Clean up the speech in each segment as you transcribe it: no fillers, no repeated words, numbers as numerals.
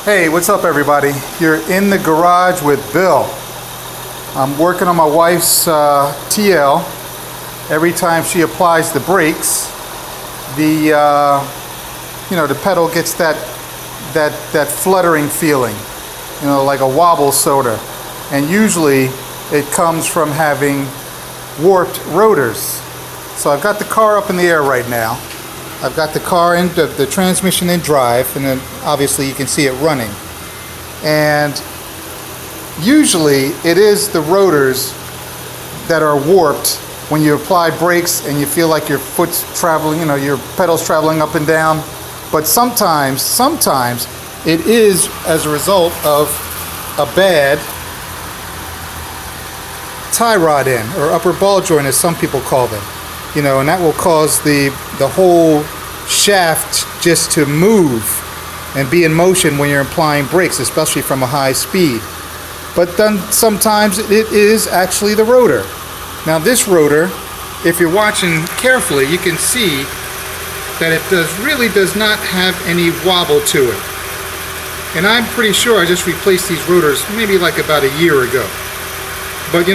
Hey, what's up everybody? You're in the garage with Bill. I'm working on my wife's TL. Every time she applies the brakes, the pedal gets that fluttering feeling, like a wobble sorta. And usually it comes from having warped rotors. So I've got the car up in the air right now. I've got the car in the transmission in drive, and then obviously you can see it running. And usually it is the rotors that are warped when you apply brakes and you feel like your foot's traveling, your pedal's traveling up and down. But sometimes it is as a result of a bad tie rod end, or upper ball joint as some people call them. And that will cause the whole shaft just to move and be in motion when you're applying brakes, especially from a high speed. But then sometimes it is actually the rotor. Now this rotor, if you're watching carefully, you can see that it really does not have any wobble to it. And I'm pretty sure I just replaced these rotors maybe like about a year ago. But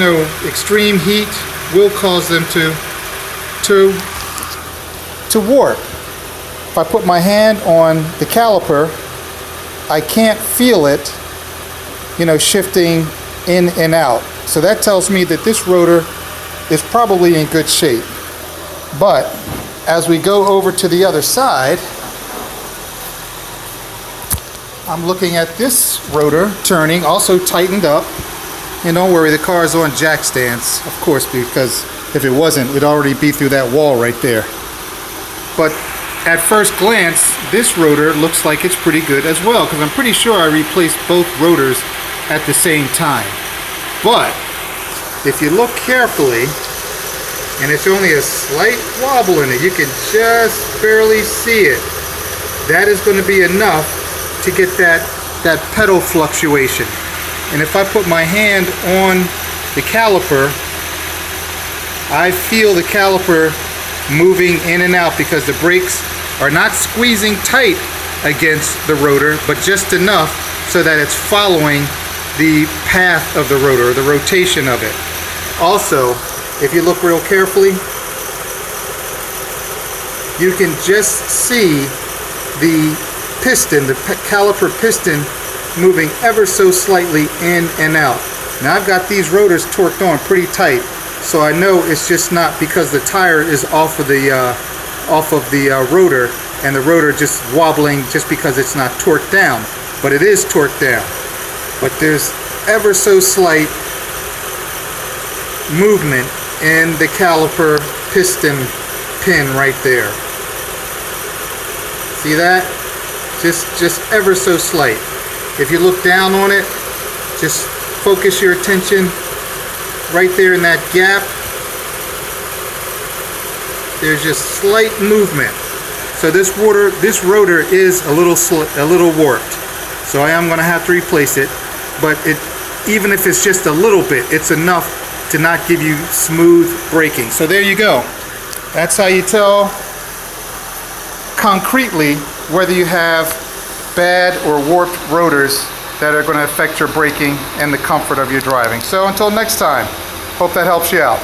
extreme heat will cause them to warp. If I put my hand on the caliper, I can't feel it, shifting in and out. So that tells me that this rotor is probably in good shape. But as we go over to the other side, I'm looking at this rotor turning, also tightened up. And don't worry, the car is on jack stands, of course, because if it wasn't, it'd already be through that wall right there. But at first glance, this rotor looks like it's pretty good as well, because I'm pretty sure I replaced both rotors at the same time. But if you look carefully, and it's only a slight wobble in it, you can just barely see it. That is going to be enough to get that pedal fluctuation. And if I put my hand on the caliper, I feel the caliper moving in and out because the brakes are not squeezing tight against the rotor, but just enough so that it's following the path of the rotor, or the rotation of it. Also, if you look real carefully, you can just see the piston, the caliper piston, moving ever so slightly in and out. Now I've got these rotors torqued on pretty tight, so I know it's just not because the tire is off of the rotor, and the rotor just wobbling just because it's not torqued down. But it is torqued down. But there's ever so slight movement in the caliper piston pin right there. See that? Just ever so slight. If you look down on it, just focus your attention right there in that gap. There's just slight movement. So this rotor is a little warped. So I am going to have to replace it. But even if it's just a little bit, it's enough to not give you smooth braking. So there you go. That's how you tell concretely whether you have bad or warped rotors that are going to affect your braking and the comfort of your driving. So until next time, hope that helps you out.